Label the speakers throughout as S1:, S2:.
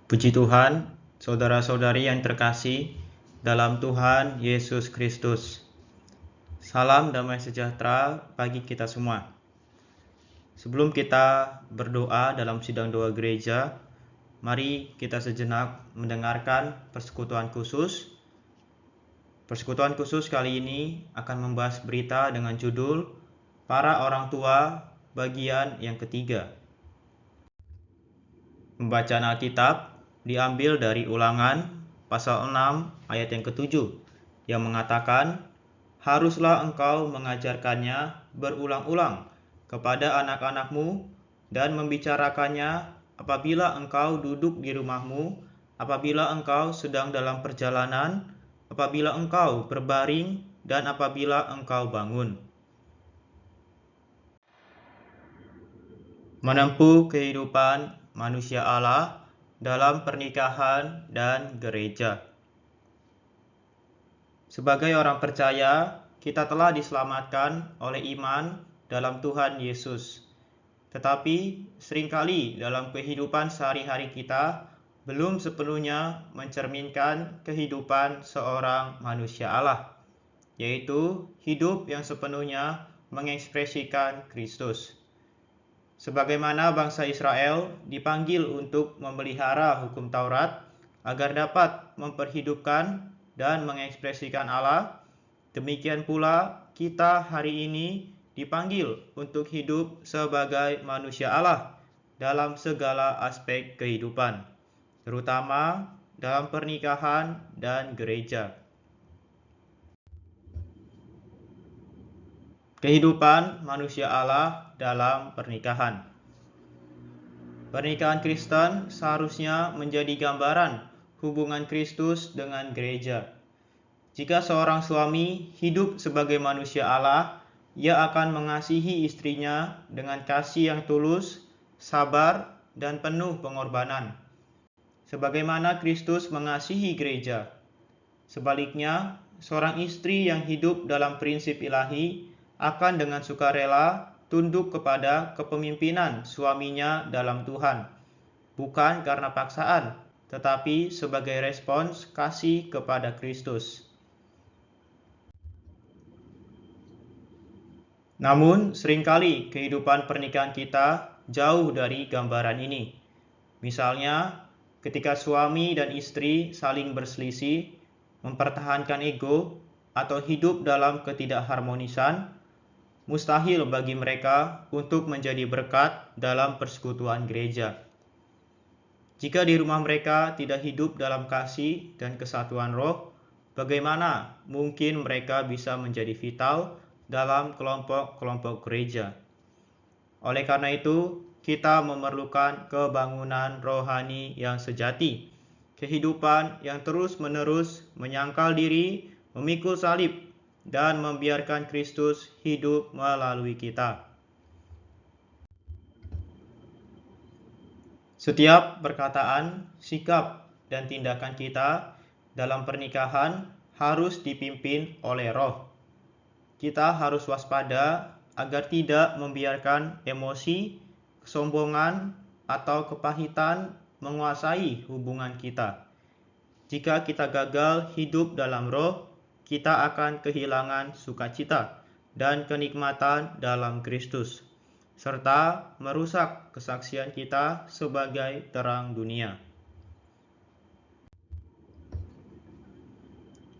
S1: Puji Tuhan, saudara-saudari yang terkasih dalam Tuhan Yesus Kristus. Salam damai sejahtera bagi kita semua. Sebelum kita berdoa dalam sidang doa gereja, mari kita sejenak mendengarkan persekutuan khusus. Persekutuan khusus kali ini akan membahas berita dengan judul Para Orang Tua bagian yang ketiga. Pembacaan Alkitab diambil dari Ulangan pasal 6 ayat yang ke-7 yang mengatakan, haruslah engkau mengajarkannya berulang-ulang kepada anak-anakmu dan membicarakannya apabila engkau duduk di rumahmu, apabila engkau sedang dalam perjalanan, apabila engkau berbaring, dan apabila engkau bangun. Menempuh kehidupan manusia Allah dalam pernikahan dan gereja. Sebagai orang percaya, kita telah diselamatkan oleh iman dalam Tuhan Yesus. Tetapi seringkali dalam kehidupan sehari-hari kita belum sepenuhnya mencerminkan kehidupan seorang manusia Allah, yaitu hidup yang sepenuhnya mengekspresikan Kristus. Sebagaimana bangsa Israel dipanggil untuk memelihara hukum Taurat agar dapat memperhidupkan dan mengekspresikan Allah, demikian pula kita hari ini dipanggil untuk hidup sebagai manusia Allah dalam segala aspek kehidupan, terutama dalam pernikahan dan gereja. Kehidupan manusia Allah dalam pernikahan. Pernikahan Kristen seharusnya menjadi gambaran hubungan Kristus dengan gereja. Jika seorang suami hidup sebagai manusia Allah, ia akan mengasihi istrinya dengan kasih yang tulus, sabar, dan penuh pengorbanan, sebagaimana Kristus mengasihi gereja. Sebaliknya, seorang istri yang hidup dalam prinsip ilahi akan dengan sukarela tunduk kepada kepemimpinan suaminya dalam Tuhan, bukan karena paksaan, tetapi sebagai respons kasih kepada Kristus. Namun, seringkali kehidupan pernikahan kita jauh dari gambaran ini. Misalnya, ketika suami dan istri saling berselisih, mempertahankan ego, atau hidup dalam ketidakharmonisan, mustahil bagi mereka untuk menjadi berkat dalam persekutuan gereja. Jika di rumah mereka tidak hidup dalam kasih dan kesatuan roh, bagaimana mungkin mereka bisa menjadi vital dalam kelompok-kelompok gereja? Oleh karena itu, kita memerlukan kebangunan rohani yang sejati, kehidupan yang terus-menerus menyangkal diri, memikul salib, dan membiarkan Kristus hidup melalui kita. Setiap perkataan, sikap, dan tindakan kita dalam pernikahan harus dipimpin oleh Roh. Kita harus waspada agar tidak membiarkan emosi, kesombongan, atau kepahitan menguasai hubungan kita. Jika kita gagal hidup dalam Roh, kita akan kehilangan sukacita dan kenikmatan dalam Kristus, serta merusak kesaksian kita sebagai terang dunia.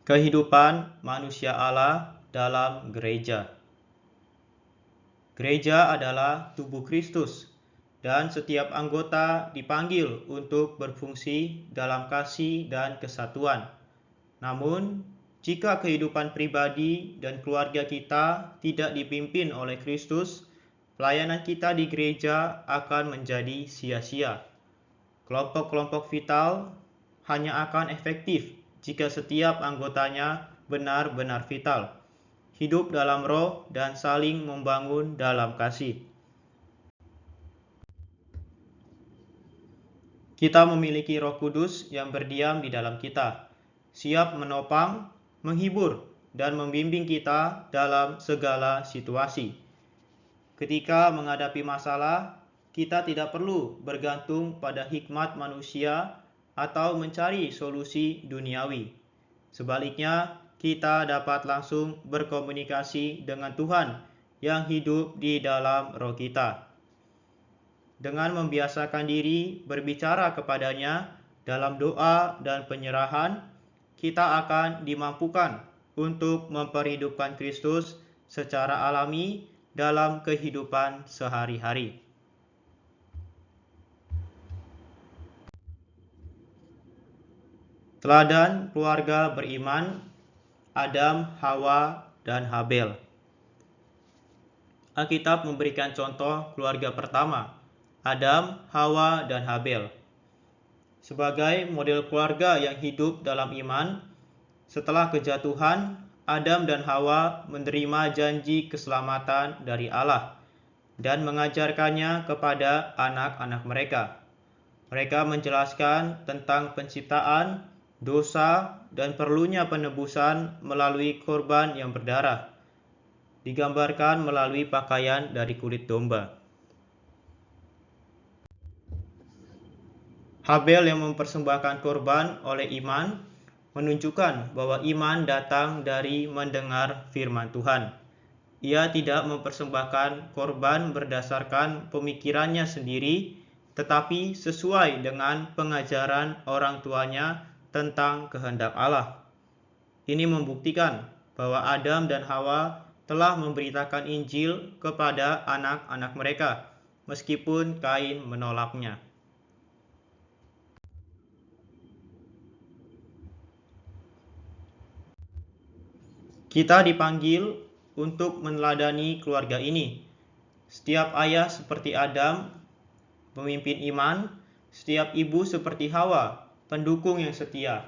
S1: Kehidupan manusia Allah dalam gereja. Gereja adalah tubuh Kristus, dan setiap anggota dipanggil untuk berfungsi dalam kasih dan kesatuan. Namun, jika kehidupan pribadi dan keluarga kita tidak dipimpin oleh Kristus, pelayanan kita di gereja akan menjadi sia-sia. Kelompok-kelompok vital hanya akan efektif jika setiap anggotanya benar-benar vital, hidup dalam roh, dan saling membangun dalam kasih. Kita memiliki Roh Kudus yang berdiam di dalam kita, siap menopang, menghibur, dan membimbing kita dalam segala situasi. Ketika menghadapi masalah, kita tidak perlu bergantung pada hikmat manusia atau mencari solusi duniawi. Sebaliknya, kita dapat langsung berkomunikasi dengan Tuhan yang hidup di dalam roh kita. Dengan membiasakan diri berbicara kepadanya dalam doa dan penyerahan, kita akan dimampukan untuk memperhidupkan Kristus secara alami dalam kehidupan sehari-hari. Teladan keluarga beriman, Adam, Hawa, dan Habel. Alkitab memberikan contoh keluarga pertama, Adam, Hawa, dan Habel. Sebagai model keluarga yang hidup dalam iman, setelah kejatuhan, Adam dan Hawa menerima janji keselamatan dari Allah dan mengajarkannya kepada anak-anak mereka. Mereka menjelaskan tentang penciptaan, dosa, dan perlunya penebusan melalui korban yang berdarah, digambarkan melalui pakaian dari kulit domba. Habel yang mempersembahkan korban oleh iman menunjukkan bahwa iman datang dari mendengar firman Tuhan. Ia tidak mempersembahkan korban berdasarkan pemikirannya sendiri, tetapi sesuai dengan pengajaran orang tuanya tentang kehendak Allah. Ini membuktikan bahwa Adam dan Hawa telah memberitakan Injil kepada anak-anak mereka, meskipun Kain menolaknya. Kita dipanggil untuk meneladani keluarga ini. Setiap ayah seperti Adam, pemimpin iman, setiap ibu seperti Hawa, pendukung yang setia,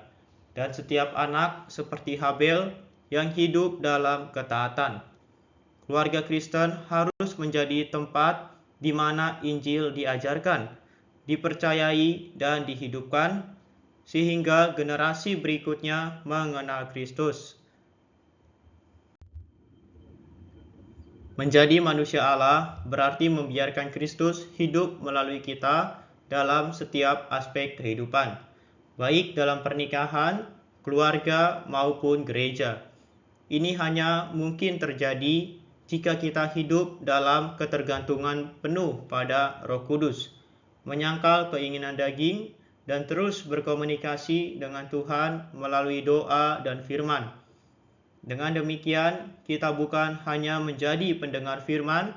S1: dan setiap anak seperti Habel yang hidup dalam ketaatan. Keluarga Kristen harus menjadi tempat di mana Injil diajarkan, dipercayai, dan dihidupkan, sehingga generasi berikutnya mengenal Kristus. Menjadi manusia Allah berarti membiarkan Kristus hidup melalui kita dalam setiap aspek kehidupan, baik dalam pernikahan, keluarga, maupun gereja. Ini hanya mungkin terjadi jika kita hidup dalam ketergantungan penuh pada Roh Kudus, menyangkal keinginan daging, dan terus berkomunikasi dengan Tuhan melalui doa dan firman. Dengan demikian, kita bukan hanya menjadi pendengar firman,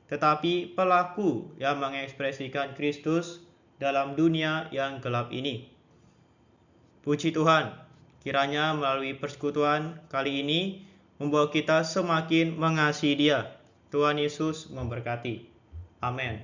S1: tetapi pelaku yang mengekspresikan Kristus dalam dunia yang gelap ini. Puji Tuhan, kiranya melalui persekutuan kali ini membawa kita semakin mengasihi Dia. Tuhan Yesus memberkati. Amin.